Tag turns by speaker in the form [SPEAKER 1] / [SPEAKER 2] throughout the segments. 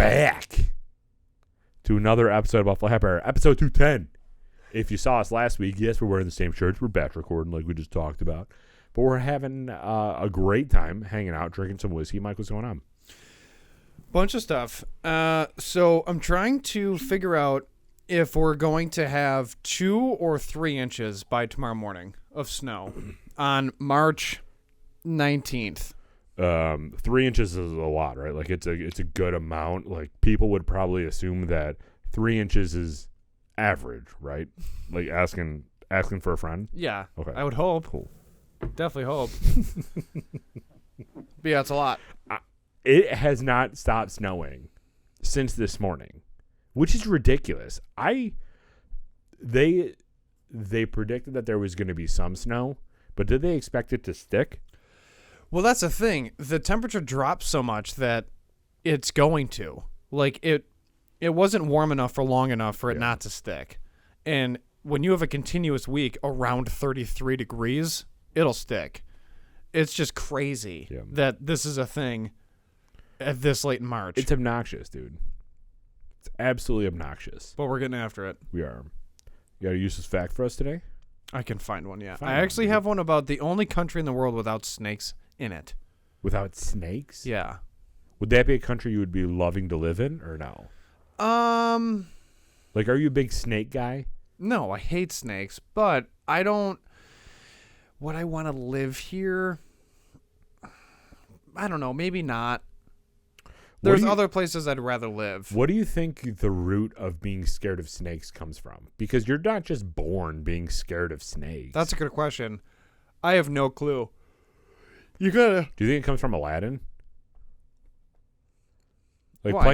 [SPEAKER 1] back to another episode of Buffalo Happy Hour, episode 210. If you saw us last week, yes, we're wearing the same shirts. We're back recording like we just talked about. But we're having a great time hanging out, drinking some whiskey. Mike, what's going on?
[SPEAKER 2] Bunch of stuff. So I'm trying to figure out if we're going to have 2 or 3 inches by tomorrow morning of snow on March 19th.
[SPEAKER 1] 3 inches is a lot, right? Like it's a good amount. Like people would probably assume that 3 inches is average, right? Like asking for a friend.
[SPEAKER 2] Yeah.
[SPEAKER 1] Okay.
[SPEAKER 2] I would hope.
[SPEAKER 1] Cool.
[SPEAKER 2] Definitely hope. But yeah, it's a lot.
[SPEAKER 1] It has not stopped snowing since this morning, which is ridiculous. They predicted that there was going to be some snow, but did they expect it to stick?
[SPEAKER 2] Well, that's the thing. The temperature dropped so much that it's going to. Like, it wasn't warm enough for long enough for it not to stick. And when you have a continuous week around 33 degrees, it'll stick. It's just crazy that this is a thing at this late in March.
[SPEAKER 1] It's obnoxious, dude. It's absolutely obnoxious.
[SPEAKER 2] But we're getting after it.
[SPEAKER 1] We are. You got a useless fact for us today?
[SPEAKER 2] I can find one, yeah.
[SPEAKER 1] Find
[SPEAKER 2] I actually have one about the only country in the world without snakes in it.
[SPEAKER 1] Without snakes?
[SPEAKER 2] Yeah.
[SPEAKER 1] Would that be a country you would be loving to live in or no? Like, are you a big snake guy?
[SPEAKER 2] No, I hate snakes, but I don't... Would I want to live here? I don't know. Maybe not. There's other places I'd rather live.
[SPEAKER 1] What do you think the root of being scared of snakes comes from? Because you're not just born being scared of snakes.
[SPEAKER 2] That's a good question. I have no clue. You gotta...
[SPEAKER 1] Do you think it comes from Aladdin? Like
[SPEAKER 2] Why?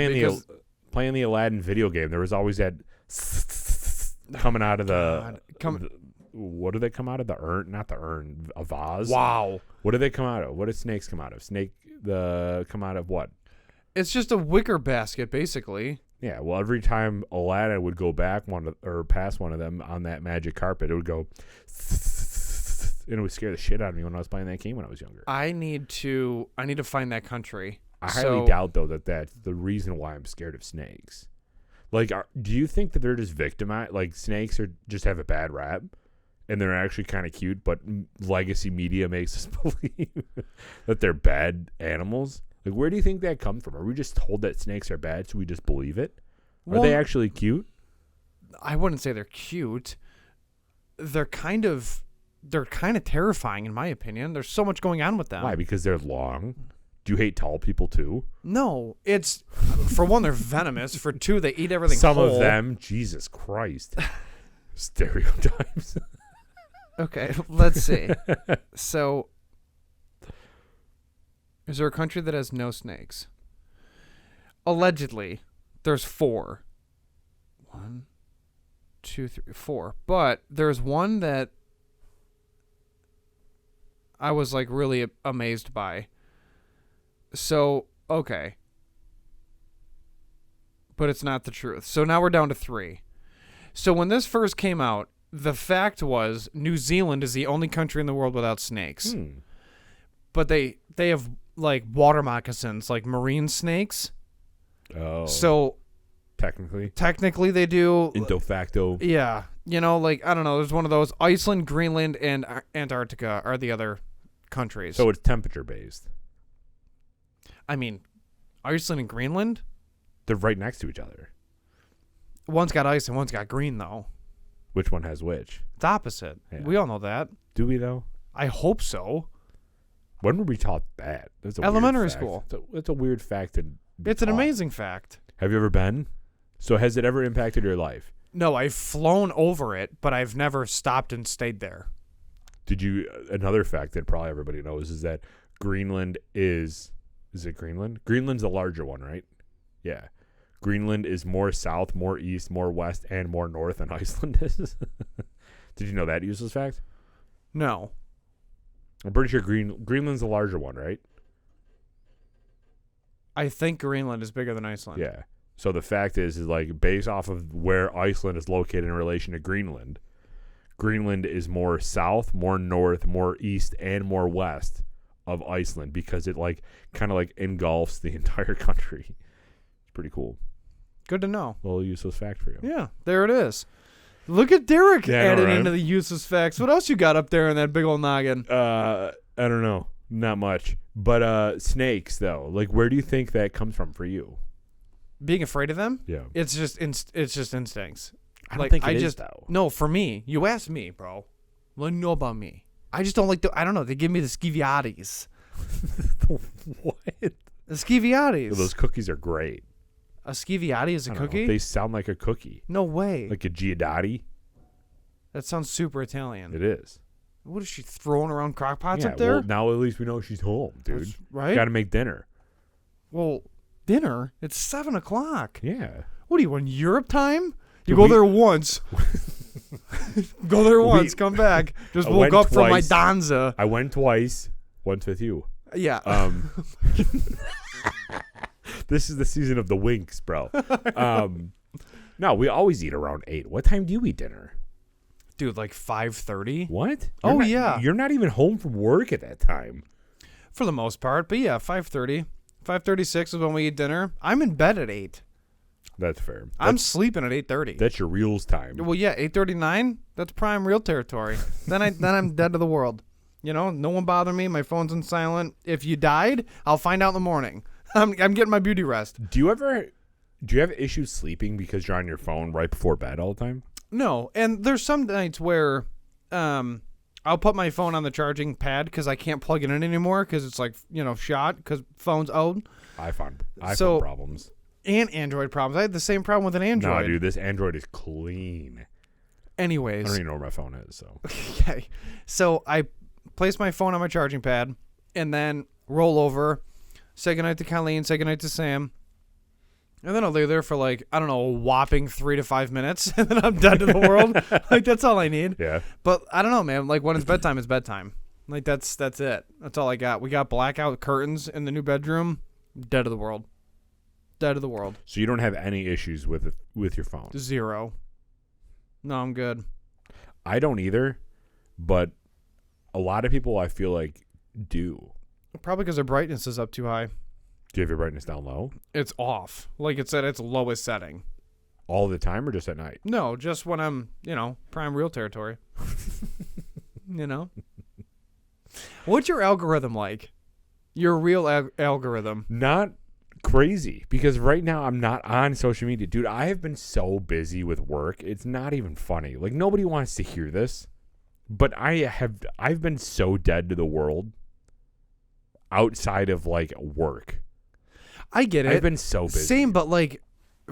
[SPEAKER 1] playing the Aladdin video game, there was always that coming out of what do they come out of? The urn? Not the urn. A vase?
[SPEAKER 2] Wow.
[SPEAKER 1] What do they come out of? What do snakes come out of? Come out of what?
[SPEAKER 2] It's just a wicker basket, basically.
[SPEAKER 1] Yeah, well, every time Aladdin would go back past one of them on that magic carpet, it would go, and it would scare the shit out of me when I was playing that game when I was younger.
[SPEAKER 2] I need to find that country.
[SPEAKER 1] I highly doubt, though, that that's the reason why I'm scared of snakes. Like, do you think that they're just victimized? Like, snakes just have a bad rap, and they're actually kind of cute, but legacy media makes us believe that they're bad animals? Like, where do you think that comes from? Are we just told that snakes are bad, so we just believe it? Are they actually cute?
[SPEAKER 2] I wouldn't say they're cute. They're kind of terrifying, in my opinion. There's so much going on with them.
[SPEAKER 1] Why? Because they're long? Do you hate tall people, too?
[SPEAKER 2] No. It's, for one, they're venomous. For two, they eat everything
[SPEAKER 1] Some
[SPEAKER 2] whole.
[SPEAKER 1] of them, Jesus Christ. Stereotypes.
[SPEAKER 2] Okay, let's see. So... Is there a country that has no snakes? Allegedly, there's 4. 1, 2, 3, 4. But there's one that I was like really amazed by. So, okay. But it's not the truth. So now we're down to 3. So when this first came out, the fact was New Zealand is the only country in the world without snakes. But they have like water moccasins, like marine snakes.
[SPEAKER 1] Oh.
[SPEAKER 2] So technically they do.
[SPEAKER 1] De facto.
[SPEAKER 2] Yeah. You know, like, I don't know. There's one of those. Iceland, Greenland, and Antarctica are the other countries.
[SPEAKER 1] So it's temperature based.
[SPEAKER 2] I mean, Iceland and Greenland?
[SPEAKER 1] They're right next to each other.
[SPEAKER 2] One's got ice and one's got green, though.
[SPEAKER 1] Which one has which?
[SPEAKER 2] It's opposite.
[SPEAKER 1] Yeah.
[SPEAKER 2] We all know that.
[SPEAKER 1] Do we, though?
[SPEAKER 2] I hope so.
[SPEAKER 1] When were we taught that? That's a
[SPEAKER 2] Elementary
[SPEAKER 1] weird fact.
[SPEAKER 2] school.
[SPEAKER 1] It's a weird fact to be
[SPEAKER 2] It's an
[SPEAKER 1] taught.
[SPEAKER 2] Amazing fact.
[SPEAKER 1] Have you ever been? So has it ever impacted your life?
[SPEAKER 2] No, I've flown over it, but I've never stopped and stayed there.
[SPEAKER 1] Did you? Another fact that probably everybody knows is that Greenland is it Greenland? Greenland's the larger one, right? Yeah. Greenland is more south, more east, more west, and more north than Iceland is. Did you know that useless fact?
[SPEAKER 2] No.
[SPEAKER 1] I'm pretty sure Greenland's the larger one, right?
[SPEAKER 2] I think Greenland is bigger than Iceland.
[SPEAKER 1] Yeah. So the fact is like based off of where Iceland is located in relation to Greenland, Greenland is more south, more north, more east, and more west of Iceland because it like kind of like engulfs the entire country. pretty cool.
[SPEAKER 2] Good to know.
[SPEAKER 1] A little useless fact for you.
[SPEAKER 2] Yeah, there it is. Look at Derek
[SPEAKER 1] Yeah, I know,
[SPEAKER 2] added
[SPEAKER 1] right?
[SPEAKER 2] into the useless facts. What else you got up there in that big old noggin?
[SPEAKER 1] I don't know. Not much. But snakes, though. Like, where do you think that comes from for you?
[SPEAKER 2] Being afraid of them?
[SPEAKER 1] Yeah.
[SPEAKER 2] It's just instincts.
[SPEAKER 1] I don't
[SPEAKER 2] Like,
[SPEAKER 1] think
[SPEAKER 2] I
[SPEAKER 1] it is,
[SPEAKER 2] just-
[SPEAKER 1] though.
[SPEAKER 2] No, for me. You asked me, bro. Let me know about me. I just don't like I don't know. They give me the schiviatis.
[SPEAKER 1] What?
[SPEAKER 2] The schiviatis.
[SPEAKER 1] Those cookies are great.
[SPEAKER 2] A schiviati is a
[SPEAKER 1] I don't know.
[SPEAKER 2] cookie?
[SPEAKER 1] They sound like a cookie.
[SPEAKER 2] No way.
[SPEAKER 1] Like a Giudice.
[SPEAKER 2] That sounds super Italian.
[SPEAKER 1] It is.
[SPEAKER 2] What is she throwing around crock pots
[SPEAKER 1] Yeah,
[SPEAKER 2] up there?
[SPEAKER 1] well, now at least we know she's home, dude.
[SPEAKER 2] That's right?
[SPEAKER 1] Got to make dinner.
[SPEAKER 2] Well, dinner? It's 7 o'clock.
[SPEAKER 1] Yeah.
[SPEAKER 2] What are you in Europe time? You
[SPEAKER 1] Dude,
[SPEAKER 2] go
[SPEAKER 1] we-
[SPEAKER 2] there once. Go there once. Come back. Just
[SPEAKER 1] I
[SPEAKER 2] woke
[SPEAKER 1] went
[SPEAKER 2] up from my
[SPEAKER 1] twice.
[SPEAKER 2] danza.
[SPEAKER 1] I went twice. Once with you.
[SPEAKER 2] Yeah.
[SPEAKER 1] This is the season of the winks, bro. No, we always eat around 8. What time do you eat dinner?
[SPEAKER 2] Dude, like 5:30
[SPEAKER 1] What?
[SPEAKER 2] Oh,
[SPEAKER 1] not-
[SPEAKER 2] yeah.
[SPEAKER 1] You're not even home from work at that time.
[SPEAKER 2] for the most part. But yeah, 5:30. 5:36 is when we eat dinner. I'm in bed at 8.
[SPEAKER 1] That's fair.
[SPEAKER 2] I'm sleeping at 8:30.
[SPEAKER 1] That's your reels time.
[SPEAKER 2] Well, yeah, 8:39. That's prime real territory. then I'm dead to the world. You know, no one bother me. My phone's on silent. If you died, I'll find out in the morning. I'm getting my beauty rest.
[SPEAKER 1] Do you have issues sleeping because you're on your phone right before bed all the time?
[SPEAKER 2] No, and there's some nights where I'll put my phone on the charging pad because I can't plug it in anymore because it's like, shot because phone's old.
[SPEAKER 1] iPhone
[SPEAKER 2] So-
[SPEAKER 1] problems.
[SPEAKER 2] And Android problems. I had the same problem with an Android.
[SPEAKER 1] No, dude, this Android is clean. I
[SPEAKER 2] Anyways,
[SPEAKER 1] don't even know where my phone is, so.
[SPEAKER 2] okay. So I place my phone on my charging pad and then roll over, say goodnight to Colleen, say goodnight to Sam. And then I'll lay there for like, I don't know, a whopping 3 to 5 minutes. And then I'm dead to the world. Like, that's all I need.
[SPEAKER 1] Yeah.
[SPEAKER 2] But I don't know, man. Like, when it's bedtime, it's bedtime. Like, that's it. That's all I got. We got blackout curtains in the new bedroom. Dead of the world. Dead of the world.
[SPEAKER 1] So you don't have any issues with your phone?
[SPEAKER 2] 0. No, I'm good.
[SPEAKER 1] I don't either, but a lot of people I feel like do.
[SPEAKER 2] Probably because their brightness is up too high.
[SPEAKER 1] Do you have your brightness down low
[SPEAKER 2] It's off. Like, it's at its lowest setting.
[SPEAKER 1] all the time or just at night?
[SPEAKER 2] No, just when I'm, prime real territory. What's your algorithm like? Your real algorithm.
[SPEAKER 1] Not crazy, because right now I'm not on social media. Dude, I have been so busy with work. It's not even funny. Like, nobody wants to hear this, but I've been so dead to the world outside of like work.
[SPEAKER 2] I get it.
[SPEAKER 1] I've been so busy.
[SPEAKER 2] Same, but like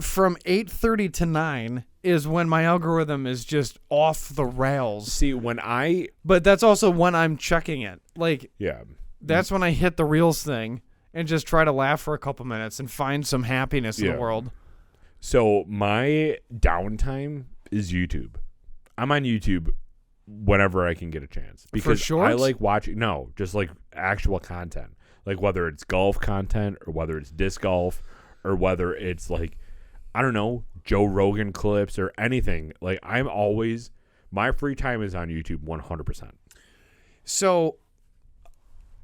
[SPEAKER 2] from 8:30 to 9 is when my algorithm is just off the rails.
[SPEAKER 1] See,
[SPEAKER 2] But that's also when I'm checking it. Like,
[SPEAKER 1] yeah.
[SPEAKER 2] that's when I hit the Reels thing and just try to laugh for a couple minutes and find some happiness in
[SPEAKER 1] Yeah.
[SPEAKER 2] the world.
[SPEAKER 1] So my downtime is YouTube. I'm on YouTube whenever I can get a chance because I
[SPEAKER 2] shorts?
[SPEAKER 1] like watching. No, just like actual content, like whether it's golf content or whether it's disc golf or whether it's like, I don't know, Joe Rogan clips or anything. Like, my free time is on YouTube 100%.
[SPEAKER 2] So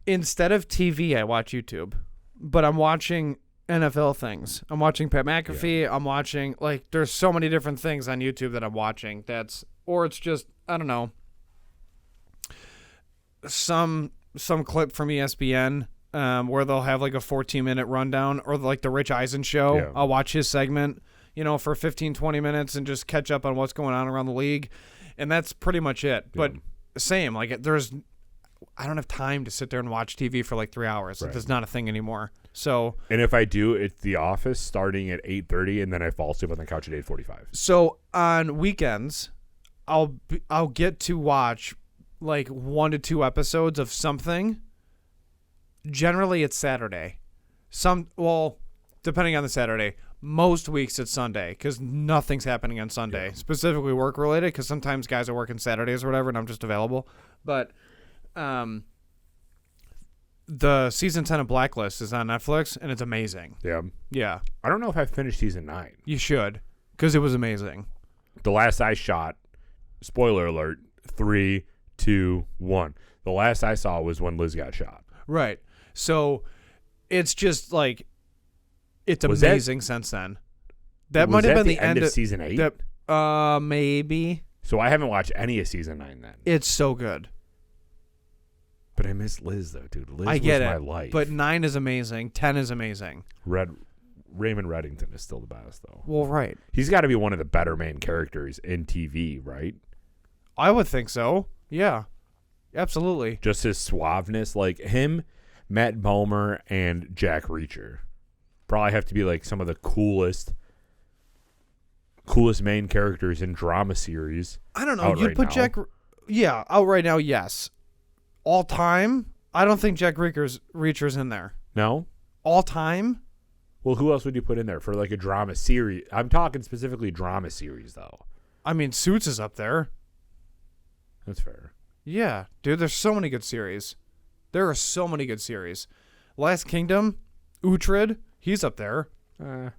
[SPEAKER 2] instead of TV, I watch YouTube, but I'm watching NFL things. I'm watching Pat McAfee. I'm watching, like, there's so many different things on YouTube that I'm watching. Or it's just, I don't know, some clip from ESPN where they'll have like a 14-minute rundown, or like the Rich Eisen show.
[SPEAKER 1] Yeah.
[SPEAKER 2] I'll watch his segment, for 15, 20 minutes and just catch up on what's going on around the league. And that's pretty much it. But same, like, I don't have time to sit there and watch TV for like 3 hours.
[SPEAKER 1] Right.
[SPEAKER 2] That's not a thing anymore. So
[SPEAKER 1] And if I do, it's The Office starting at 8:30, and then I fall asleep on the couch at 8:45.
[SPEAKER 2] on weekends, I'll get to watch like 1 to 2 episodes of something. Generally, it's Saturday. Depending on the Saturday. Most weeks it's Sunday because nothing's happening on Sunday, specifically work related. Because sometimes guys are working Saturdays or whatever, and I'm just available. But the season 10 of Blacklist is on Netflix, and it's amazing.
[SPEAKER 1] Yeah.
[SPEAKER 2] Yeah,
[SPEAKER 1] I don't know if I finished season 9.
[SPEAKER 2] you should, because it was amazing.
[SPEAKER 1] The last I shot, spoiler alert, 3, 2, 1. The last I saw was when Liz got shot.
[SPEAKER 2] Right. So it's just like It's
[SPEAKER 1] Was that-
[SPEAKER 2] amazing since then. That
[SPEAKER 1] Was
[SPEAKER 2] might have
[SPEAKER 1] that
[SPEAKER 2] been the end
[SPEAKER 1] of season 8.
[SPEAKER 2] Maybe.
[SPEAKER 1] So I haven't watched any of season 9 then.
[SPEAKER 2] It's so good.
[SPEAKER 1] But I miss Liz though, dude. Liz
[SPEAKER 2] I get
[SPEAKER 1] was
[SPEAKER 2] it.
[SPEAKER 1] my life.
[SPEAKER 2] But 9 is amazing. 10 is amazing.
[SPEAKER 1] Raymond Reddington is still the best though.
[SPEAKER 2] Well, right.
[SPEAKER 1] He's got to be one of the better main characters in TV, right?
[SPEAKER 2] I would think so. Yeah. Absolutely.
[SPEAKER 1] Just his suaveness, like him, Matt Bomer, and Jack Reacher, probably have to be like some of the coolest main characters in drama series.
[SPEAKER 2] I don't know.
[SPEAKER 1] Out
[SPEAKER 2] You'd
[SPEAKER 1] right
[SPEAKER 2] put
[SPEAKER 1] now.
[SPEAKER 2] Jack. Yeah, out right now, yes. All time, I don't think Jack Reacher's in there.
[SPEAKER 1] No?
[SPEAKER 2] All time,
[SPEAKER 1] Well, who else would you put in there for like a drama series? I'm talking specifically drama series though.
[SPEAKER 2] I mean, Suits is up there.
[SPEAKER 1] That's fair.
[SPEAKER 2] Yeah, dude, there's so many good series. There are so many good series. Last Kingdom, Uhtred, he's up there.
[SPEAKER 1] I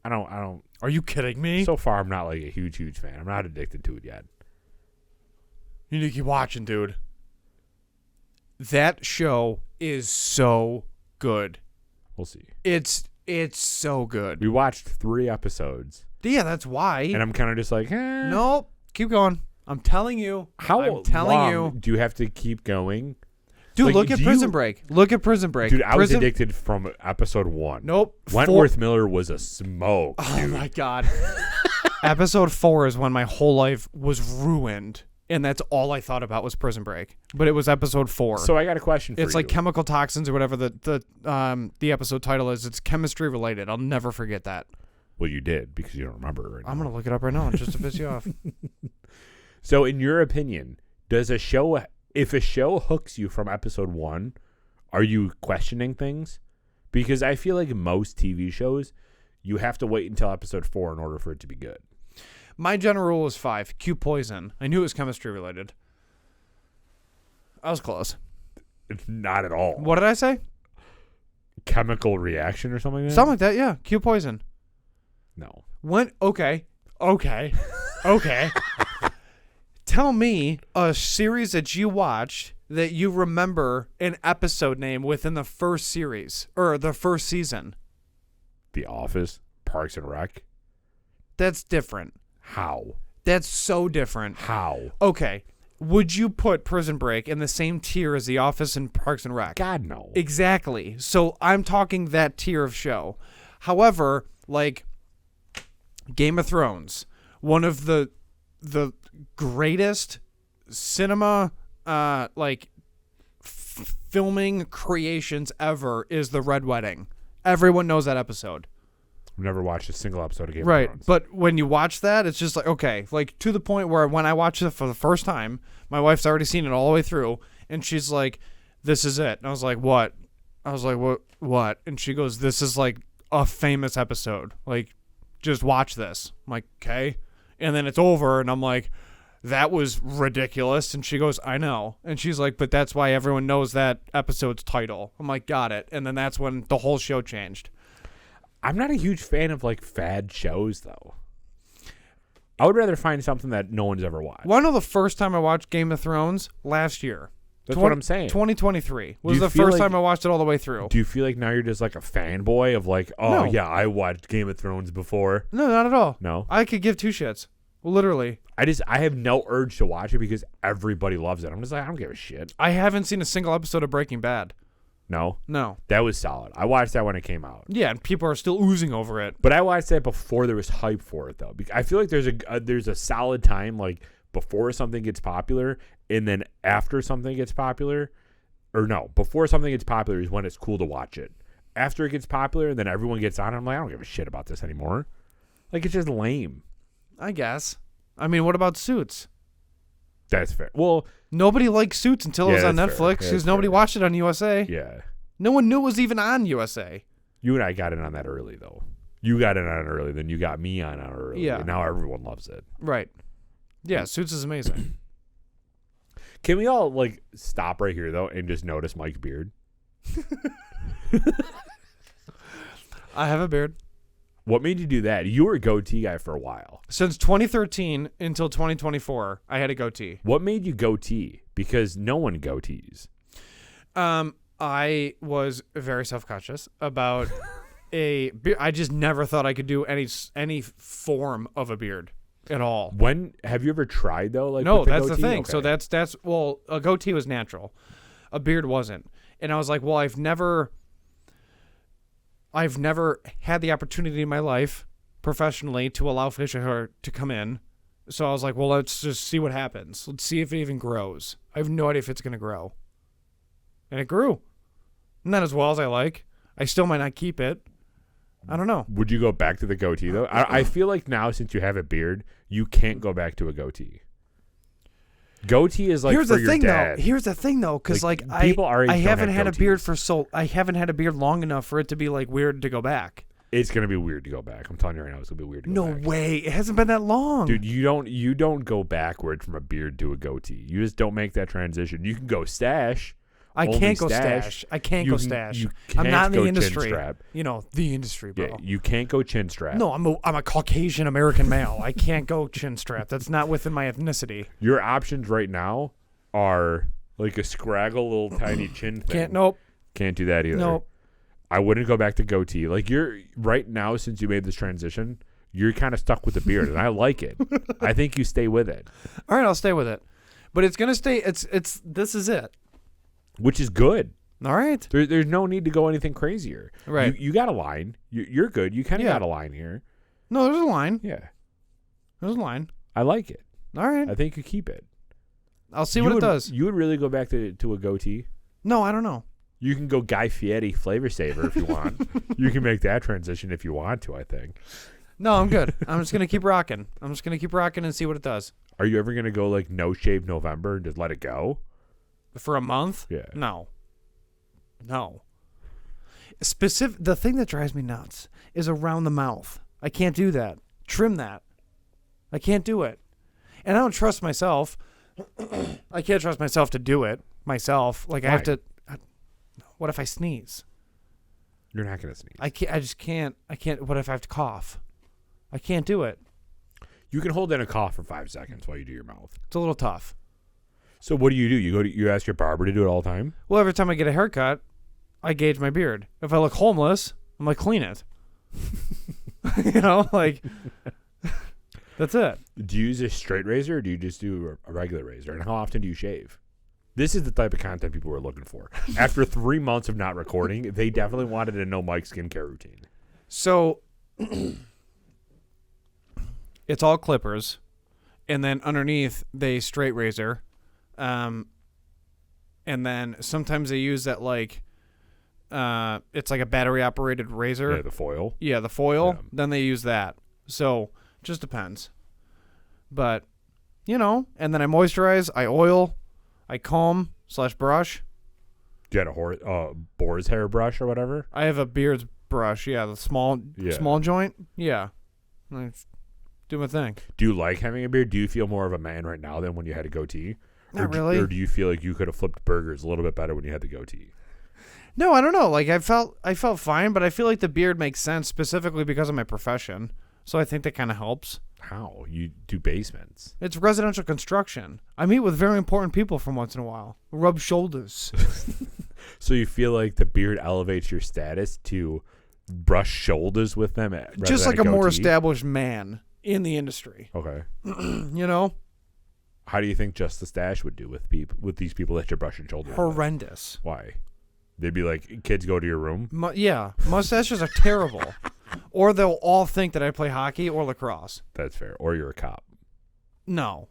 [SPEAKER 1] don't.
[SPEAKER 2] Are you kidding me?
[SPEAKER 1] So far, I'm not like a huge fan. I'm not addicted to it yet.
[SPEAKER 2] You need to keep watching, dude. That show is so good.
[SPEAKER 1] We'll see.
[SPEAKER 2] It's so good.
[SPEAKER 1] We watched 3 episodes,
[SPEAKER 2] Yeah, that's why.
[SPEAKER 1] and I'm kind of just like,
[SPEAKER 2] Nope. Keep going. I'm telling you. I'm telling
[SPEAKER 1] long
[SPEAKER 2] you.
[SPEAKER 1] do you have to keep going?
[SPEAKER 2] Dude,
[SPEAKER 1] Like,
[SPEAKER 2] look at
[SPEAKER 1] do
[SPEAKER 2] Prison
[SPEAKER 1] you-
[SPEAKER 2] Break. Look at Prison Break.
[SPEAKER 1] Dude, I was
[SPEAKER 2] Prison-
[SPEAKER 1] addicted from episode 1.
[SPEAKER 2] Nope.
[SPEAKER 1] Wentworth Miller was a smoke,
[SPEAKER 2] Oh
[SPEAKER 1] dude.
[SPEAKER 2] my god. Episode 4 is when my whole life was ruined, and that's all I thought about was Prison Break. But it was episode 4.
[SPEAKER 1] So I got a question for you.
[SPEAKER 2] It's like chemical toxins or whatever the episode title is. It's chemistry related. I'll never forget that.
[SPEAKER 1] Well, you did because you don't remember it right
[SPEAKER 2] I'm
[SPEAKER 1] now.
[SPEAKER 2] gonna look it up right now just to piss you off.
[SPEAKER 1] So, in your opinion, if a show hooks you from episode 1, are you questioning things? Because I feel like most TV shows, you have to wait until episode 4 in order for it to be good.
[SPEAKER 2] My general rule is 5. Q Poison. I knew it was chemistry related. I was close.
[SPEAKER 1] It's not at all.
[SPEAKER 2] What did I say?
[SPEAKER 1] Chemical reaction or something like that?
[SPEAKER 2] Something like that. Yeah. Q Poison.
[SPEAKER 1] No.
[SPEAKER 2] Okay. Tell me a series that you watched that you remember an episode name within the first series or the first season.
[SPEAKER 1] The Office, Parks and Rec.
[SPEAKER 2] That's different.
[SPEAKER 1] How?
[SPEAKER 2] That's so different.
[SPEAKER 1] How?
[SPEAKER 2] Okay. Would you put Prison Break in the same tier as The Office and Parks and Rec?
[SPEAKER 1] God, no.
[SPEAKER 2] Exactly. So I'm talking that tier of show. However, like Game of Thrones, one of the greatest cinema filming creations ever is The Red Wedding. Everyone knows that episode.
[SPEAKER 1] I've never watched a single episode of Game of
[SPEAKER 2] Right.
[SPEAKER 1] Thrones.
[SPEAKER 2] But when you watch that, it's just like, okay, like to the point where when I watch it for the first time, my wife's already seen it all the way through, and she's like, this is it. And I was like, what? I was like, what? And she goes, this is like a famous episode. Like, just watch this. I'm like, okay. And then it's over, and I'm like, that was ridiculous. And she goes, I know. And she's like, but that's why everyone knows that episode's title. I'm like, got it. And then that's when the whole show changed.
[SPEAKER 1] I'm not a huge fan of like fad shows though. I would rather find something that no one's ever watched.
[SPEAKER 2] Want to know the first time I watched Game of Thrones? Last year.
[SPEAKER 1] That's what I'm saying.
[SPEAKER 2] 2023 was
[SPEAKER 1] you
[SPEAKER 2] the
[SPEAKER 1] feel
[SPEAKER 2] first
[SPEAKER 1] like-
[SPEAKER 2] time I watched it all the way through.
[SPEAKER 1] Do you feel like now you're just like a fanboy of like, oh
[SPEAKER 2] No.
[SPEAKER 1] yeah, I watched Game of Thrones before?
[SPEAKER 2] No, not at all.
[SPEAKER 1] No.
[SPEAKER 2] I could give two shits. Literally.
[SPEAKER 1] I have no urge to watch it because everybody loves it. I'm just like, I don't give a shit.
[SPEAKER 2] I haven't seen a single episode of Breaking Bad.
[SPEAKER 1] No.
[SPEAKER 2] No.
[SPEAKER 1] That was solid. I watched that when it came out.
[SPEAKER 2] Yeah, and people are still oozing over it.
[SPEAKER 1] But I watched that before there was hype for it though. I feel like there's a solid time like before something gets popular and then after something gets popular. Or no, before something gets popular is when it's cool to watch it. After it gets popular and then everyone gets on it, I'm like, I don't give a shit about this anymore. Like, it's just lame.
[SPEAKER 2] I guess. I mean, what about Suits?
[SPEAKER 1] That's fair. Well,
[SPEAKER 2] Nobody liked Suits until it was
[SPEAKER 1] Yeah,
[SPEAKER 2] on
[SPEAKER 1] that's fair.
[SPEAKER 2] Netflix
[SPEAKER 1] Yeah,
[SPEAKER 2] because
[SPEAKER 1] that's
[SPEAKER 2] nobody
[SPEAKER 1] fair.
[SPEAKER 2] watched it on USA.
[SPEAKER 1] yeah.
[SPEAKER 2] No one knew it was even on USA.
[SPEAKER 1] You and I got in on that early, though. You got in on it early, then you got me on it early.
[SPEAKER 2] Yeah.
[SPEAKER 1] And now everyone loves it.
[SPEAKER 2] Right. Yeah, Suits is amazing.
[SPEAKER 1] Can we all, like, stop right here, though, and just notice Mike's beard?
[SPEAKER 2] I have a beard.
[SPEAKER 1] What made you do that? You were a goatee guy for a while.
[SPEAKER 2] Since 2013 until 2024, I had a goatee.
[SPEAKER 1] What made you goatee? Because no one goatees.
[SPEAKER 2] I was very self-conscious about a beard. I just never thought I could do any form of a beard at all.
[SPEAKER 1] When have you ever tried though? Like
[SPEAKER 2] No,
[SPEAKER 1] with
[SPEAKER 2] that's the
[SPEAKER 1] goatee?
[SPEAKER 2] thing.
[SPEAKER 1] Okay.
[SPEAKER 2] So that's well, a goatee was natural, a beard wasn't, and I was like, well, I've never had the opportunity in my life professionally to allow facial hair to come in. So I was like, well, let's just see what happens. Let's see if it even grows. I have no idea if it's going to grow. And it grew. Not as well as I like. I still might not keep it. I don't know.
[SPEAKER 1] Would you go back to the goatee though? I feel like now since you have a beard, you can't go back to a goatee. Goatee is like
[SPEAKER 2] Here's
[SPEAKER 1] for
[SPEAKER 2] the
[SPEAKER 1] your
[SPEAKER 2] thing
[SPEAKER 1] dad.
[SPEAKER 2] though. Here's the thing though, because
[SPEAKER 1] Like,
[SPEAKER 2] like,
[SPEAKER 1] people our age
[SPEAKER 2] I
[SPEAKER 1] don't
[SPEAKER 2] haven't
[SPEAKER 1] have
[SPEAKER 2] had a beard
[SPEAKER 1] goatees.
[SPEAKER 2] I haven't had a beard long enough for it to be like weird to go back.
[SPEAKER 1] It's gonna be weird to go back. I'm telling you right now, it's gonna be weird to go
[SPEAKER 2] No
[SPEAKER 1] back.
[SPEAKER 2] way. It hasn't been that long.
[SPEAKER 1] Dude, you don't go backward from a beard to a goatee. You just don't make that transition. You can go stash.
[SPEAKER 2] I
[SPEAKER 1] only
[SPEAKER 2] can't go
[SPEAKER 1] stash.
[SPEAKER 2] stash. I can't
[SPEAKER 1] You
[SPEAKER 2] go
[SPEAKER 1] can-
[SPEAKER 2] stash.
[SPEAKER 1] you
[SPEAKER 2] I'm
[SPEAKER 1] can't
[SPEAKER 2] not in
[SPEAKER 1] go
[SPEAKER 2] the
[SPEAKER 1] chin
[SPEAKER 2] industry.
[SPEAKER 1] strap.
[SPEAKER 2] You know, the industry, bro.
[SPEAKER 1] Yeah, you can't go chin strap.
[SPEAKER 2] No, I'm a Caucasian American male. I can't go chin strap. That's not within my ethnicity.
[SPEAKER 1] Your options right now are like a scraggle little tiny chin thing.
[SPEAKER 2] Nope.
[SPEAKER 1] Can't do that either.
[SPEAKER 2] Nope.
[SPEAKER 1] I wouldn't go back to goatee. Like you're right now, since you made this transition, you're kind of stuck with the beard, and I like it. I think you stay with it,
[SPEAKER 2] All right, I'll stay with it. But it's gonna stay. This is it.
[SPEAKER 1] which is good.
[SPEAKER 2] All right.
[SPEAKER 1] There's no need to go anything crazier.
[SPEAKER 2] Right.
[SPEAKER 1] You got a line. You're good. You kind of
[SPEAKER 2] Yeah.
[SPEAKER 1] got a line here.
[SPEAKER 2] No, there's a line.
[SPEAKER 1] Yeah.
[SPEAKER 2] There's a line.
[SPEAKER 1] I like it.
[SPEAKER 2] All right.
[SPEAKER 1] I think you keep it.
[SPEAKER 2] I'll see
[SPEAKER 1] You
[SPEAKER 2] what it
[SPEAKER 1] would-
[SPEAKER 2] does.
[SPEAKER 1] You would really go back to a goatee?
[SPEAKER 2] No, I don't know.
[SPEAKER 1] You can go Guy Fieri flavor saver if you want. You can make that transition if you want to, I think.
[SPEAKER 2] No, I'm good. I'm just gonna keep rocking. I'm just gonna keep rocking and see what it does.
[SPEAKER 1] Are you ever going to go like no shave November and just let it go?
[SPEAKER 2] For a month?
[SPEAKER 1] Yeah.
[SPEAKER 2] No. The thing that drives me nuts is around the mouth. I can't do that. Trim that. I can't do it. And I don't trust myself. I can't trust myself to do it myself. Like I have
[SPEAKER 1] Why?
[SPEAKER 2] to. What if I sneeze?
[SPEAKER 1] You're not going to sneeze.
[SPEAKER 2] I can't. I just can't. I can't. What if I have to cough? I can't do it.
[SPEAKER 1] You can hold in a cough for 5 seconds while you do your mouth.
[SPEAKER 2] It's a little tough.
[SPEAKER 1] So what do? You ask your barber to do it all the time?
[SPEAKER 2] Well, every time I get a haircut, I gauge my beard. If I look homeless, I'm like, clean it. You know, like that's it.
[SPEAKER 1] Do you use a straight razor or do you just do a regular razor? And how often do you shave? This is the type of content people were looking for. After 3 months of not recording, they definitely wanted to know Mike's skincare routine.
[SPEAKER 2] So it's all clippers, and then underneath they straight razor, and then sometimes they use that like it's like a battery operated razor.
[SPEAKER 1] Yeah, the foil.
[SPEAKER 2] Yeah, the foil.
[SPEAKER 1] Yeah.
[SPEAKER 2] Then they use that. So just depends. But you know, and then I moisturize, I oil, I comb / brush.
[SPEAKER 1] Do you had a boar's hair brush or whatever?
[SPEAKER 2] I have a beard brush. Yeah, the small joint. Yeah, I do my thing.
[SPEAKER 1] Do you like having a beard? Do you feel more of a man right now than when you had a goatee?
[SPEAKER 2] Not really.
[SPEAKER 1] Or do you feel like you could have flipped burgers a little bit better when you had the goatee?
[SPEAKER 2] No, I don't know. Like I felt fine, but I feel like the beard makes sense specifically because of my profession. So I think that kind of helps.
[SPEAKER 1] How? You do basements.
[SPEAKER 2] It's residential construction. I meet with very important people from once in a while. Rub shoulders.
[SPEAKER 1] So you feel like the beard elevates your status to brush shoulders with them rather
[SPEAKER 2] Just
[SPEAKER 1] than
[SPEAKER 2] like a more
[SPEAKER 1] goatee?
[SPEAKER 2] established man in the industry.
[SPEAKER 1] Okay.
[SPEAKER 2] You know?
[SPEAKER 1] How do you think Just the Stash would do with these people that you're brushing shoulders with?
[SPEAKER 2] Horrendous.
[SPEAKER 1] Why? They'd be like, kids, go to your room.
[SPEAKER 2] Yeah, mustaches are terrible. Or they'll all think that I play hockey or lacrosse.
[SPEAKER 1] That's fair. Or you're a cop.
[SPEAKER 2] No.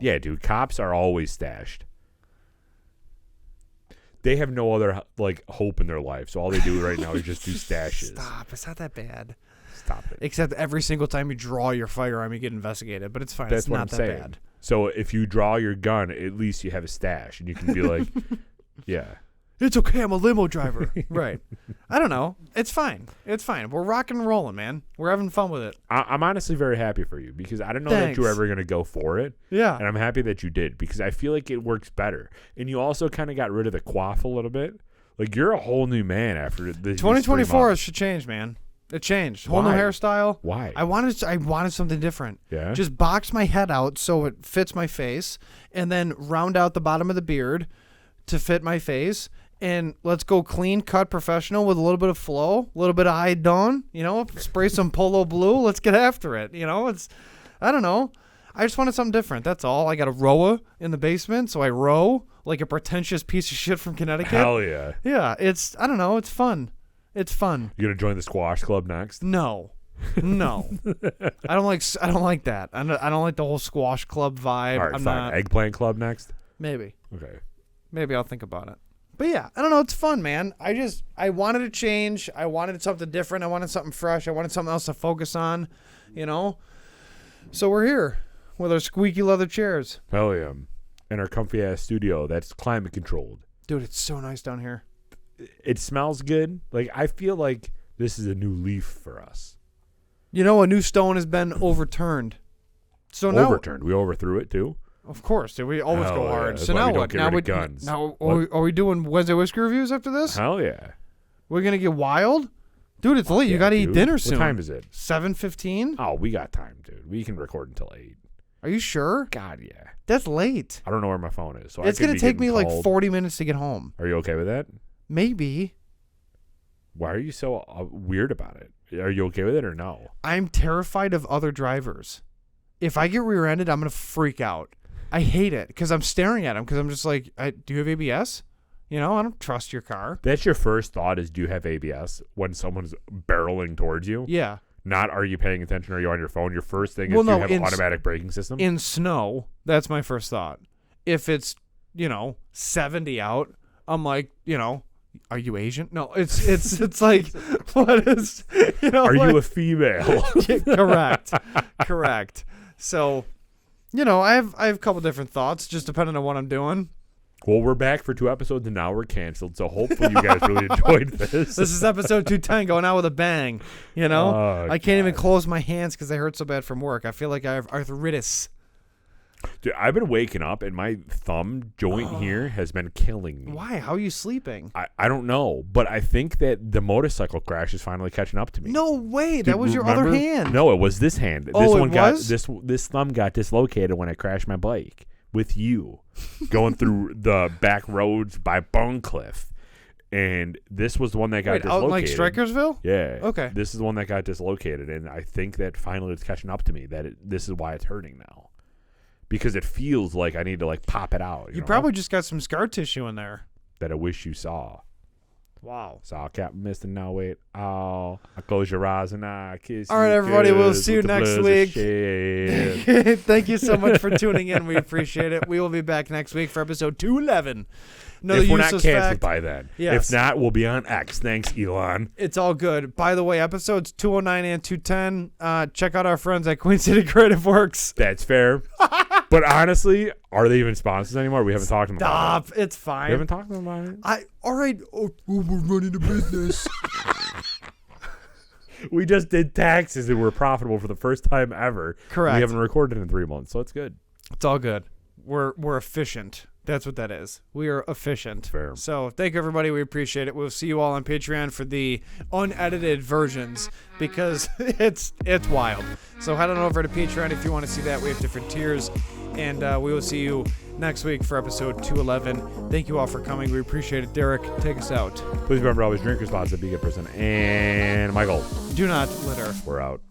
[SPEAKER 1] Yeah, dude. Cops are always stashed. They have no other like hope in their life, so all they do right now is just do stashes.
[SPEAKER 2] Stop. It's not that bad.
[SPEAKER 1] Stop it.
[SPEAKER 2] Except every single time you draw your firearm, you get investigated. But it's fine.
[SPEAKER 1] That's
[SPEAKER 2] it's
[SPEAKER 1] what
[SPEAKER 2] not
[SPEAKER 1] I'm
[SPEAKER 2] that
[SPEAKER 1] saying.
[SPEAKER 2] bad.
[SPEAKER 1] So if you draw your gun, at least you have a stash, and you can be like, yeah.
[SPEAKER 2] It's okay. I'm a limo driver. Right. I don't know. It's fine. It's fine. We're rocking and rolling, man. We're having fun with it.
[SPEAKER 1] I'm honestly very happy for you because I don't know that you were
[SPEAKER 2] Thanks.
[SPEAKER 1] ever going to go for it.
[SPEAKER 2] Yeah.
[SPEAKER 1] And I'm happy that you did because I feel like it works better. And you also kind of got rid of the quaff a little bit. Like you're a whole new man after the
[SPEAKER 2] 2024 should change, man. It changed. Whole new
[SPEAKER 1] Why?
[SPEAKER 2] hairstyle.
[SPEAKER 1] Why?
[SPEAKER 2] I wanted something different.
[SPEAKER 1] Yeah?
[SPEAKER 2] Just box my head out so it fits my face, and then round out the bottom of the beard to fit my face, and let's go clean cut professional with a little bit of flow, a little bit of high dawn, spray some Polo Blue. Let's get after it. I don't know. I just wanted something different. That's all. I got a rower in the basement, so I row like a pretentious piece of shit from Connecticut.
[SPEAKER 1] Hell yeah.
[SPEAKER 2] Yeah, I don't know. It's fun. It's fun.
[SPEAKER 1] You gonna join the squash club next?
[SPEAKER 2] No. I don't like that. I don't like the whole squash club vibe.
[SPEAKER 1] All right,
[SPEAKER 2] I'm
[SPEAKER 1] fine.
[SPEAKER 2] not.
[SPEAKER 1] Eggplant club next?
[SPEAKER 2] Maybe.
[SPEAKER 1] Okay.
[SPEAKER 2] Maybe I'll think about it. But yeah, I don't know. It's fun, man. I wanted to change. I wanted something different. I wanted something fresh. I wanted something else to focus on, So we're here with our squeaky leather chairs.
[SPEAKER 1] Hell yeah. In our comfy ass studio that's climate controlled.
[SPEAKER 2] Dude, it's so nice down here.
[SPEAKER 1] It smells good. Like, I feel like this is a new leaf for us.
[SPEAKER 2] A new stone has been overturned. So now,
[SPEAKER 1] Overturned. We overthrew it too.
[SPEAKER 2] Of course, dude, we always go
[SPEAKER 1] Yeah.
[SPEAKER 2] hard.
[SPEAKER 1] That's
[SPEAKER 2] So
[SPEAKER 1] why
[SPEAKER 2] now
[SPEAKER 1] we don't
[SPEAKER 2] what?
[SPEAKER 1] get
[SPEAKER 2] Now
[SPEAKER 1] rid
[SPEAKER 2] we
[SPEAKER 1] of guns.
[SPEAKER 2] Now
[SPEAKER 1] What?
[SPEAKER 2] are we doing Wednesday whiskey reviews after this?
[SPEAKER 1] Hell yeah.
[SPEAKER 2] We're gonna get wild, dude. It's late. You
[SPEAKER 1] Yeah,
[SPEAKER 2] gotta eat
[SPEAKER 1] dude.
[SPEAKER 2] dinner soon.
[SPEAKER 1] What time is it?
[SPEAKER 2] 7:15.
[SPEAKER 1] Oh, we got time, dude. We can record until 8.
[SPEAKER 2] Are you sure?
[SPEAKER 1] God, yeah.
[SPEAKER 2] That's late.
[SPEAKER 1] I don't know where my phone is. So
[SPEAKER 2] It's
[SPEAKER 1] I could
[SPEAKER 2] gonna
[SPEAKER 1] be
[SPEAKER 2] take me
[SPEAKER 1] getting
[SPEAKER 2] like
[SPEAKER 1] called.
[SPEAKER 2] 40 minutes to get home.
[SPEAKER 1] Are you okay with that?
[SPEAKER 2] Maybe.
[SPEAKER 1] Why are you so weird about it? Are you okay with it or no?
[SPEAKER 2] I'm terrified of other drivers. If I get rear-ended, I'm gonna freak out. I hate it because I'm staring at them because I'm just like, do you have ABS? I don't trust your car.
[SPEAKER 1] That's your first thought is, do you have ABS when someone's barreling towards you?
[SPEAKER 2] Yeah.
[SPEAKER 1] Not, are you paying attention? Are you on your phone? Your first thing is,
[SPEAKER 2] Well,
[SPEAKER 1] do you
[SPEAKER 2] no,
[SPEAKER 1] have
[SPEAKER 2] in
[SPEAKER 1] an automatic braking system?
[SPEAKER 2] In snow, that's my first thought. If it's 70 out, I'm like, are you Asian? No, it's like, what is,
[SPEAKER 1] Are
[SPEAKER 2] like,
[SPEAKER 1] you a female?
[SPEAKER 2] Correct. So, I have a couple different thoughts, just depending on what I'm doing.
[SPEAKER 1] Well, we're back for 2 episodes and now we're canceled. So hopefully you guys really enjoyed this.
[SPEAKER 2] This is episode 210 going out with a bang.
[SPEAKER 1] Oh,
[SPEAKER 2] I can't even close my hands because they hurt so bad from work. I feel like I have arthritis.
[SPEAKER 1] Dude, I've been waking up and my thumb joint here has been killing me.
[SPEAKER 2] Why? How are you sleeping?
[SPEAKER 1] I don't know, but I think that the motorcycle crash is finally catching up to me.
[SPEAKER 2] No way.
[SPEAKER 1] Dude,
[SPEAKER 2] That was your
[SPEAKER 1] remember?
[SPEAKER 2] other hand.
[SPEAKER 1] No, it was this hand.
[SPEAKER 2] Oh,
[SPEAKER 1] This
[SPEAKER 2] it
[SPEAKER 1] one got
[SPEAKER 2] was?
[SPEAKER 1] this thumb got dislocated when I crashed my bike with you going through the back roads by Bonecliff. And this was the one that got
[SPEAKER 2] Wait,
[SPEAKER 1] dislocated.
[SPEAKER 2] out in like Strikersville?
[SPEAKER 1] Yeah.
[SPEAKER 2] Okay.
[SPEAKER 1] This is the one that got dislocated, and I think that finally it's catching up to me that this is why it's hurting now. Because it feels like I need to like pop it out.
[SPEAKER 2] You
[SPEAKER 1] know?
[SPEAKER 2] probably just got some scar tissue in there.
[SPEAKER 1] That I wish you saw.
[SPEAKER 2] Wow.
[SPEAKER 1] Saw Captain Mr. Now wait. Oh, I close your eyes and I kiss you.
[SPEAKER 2] All right, everybody, we'll
[SPEAKER 1] 'cause
[SPEAKER 2] see you
[SPEAKER 1] with the
[SPEAKER 2] next
[SPEAKER 1] blues of
[SPEAKER 2] week.
[SPEAKER 1] shade.
[SPEAKER 2] Thank you so much for tuning in. We appreciate it. We will be back next week for episode 211. Another
[SPEAKER 1] If we're not
[SPEAKER 2] useless
[SPEAKER 1] canceled
[SPEAKER 2] fact.
[SPEAKER 1] by then.
[SPEAKER 2] Yes.
[SPEAKER 1] If not, we'll be on X. Thanks, Elon.
[SPEAKER 2] It's all good. By the way, episodes 209 and 210, check out our friends at Queen City Creative Works.
[SPEAKER 1] That's fair. But honestly, are they even sponsors anymore? We haven't talked to them about
[SPEAKER 2] Stop. It's
[SPEAKER 1] it. We
[SPEAKER 2] fine.
[SPEAKER 1] haven't talked to them about it.
[SPEAKER 2] All right. Oh, we're running a business.
[SPEAKER 1] We just did taxes and we're profitable for the first time ever.
[SPEAKER 2] Correct.
[SPEAKER 1] We haven't recorded in 3 months, so it's good.
[SPEAKER 2] It's all good. We're efficient. That's what that is. We are efficient.
[SPEAKER 1] Fair.
[SPEAKER 2] So thank you, everybody. We appreciate it. We'll see you all on Patreon for the unedited versions because it's wild. So head on over to Patreon if you want to see that. We have different tiers. And we will see you next week for episode 211. Thank you all for coming. We appreciate it. Derek, take us out.
[SPEAKER 1] Please remember, always drink responsibly, be a good person. And Michael,
[SPEAKER 2] Do not litter.
[SPEAKER 1] we're out.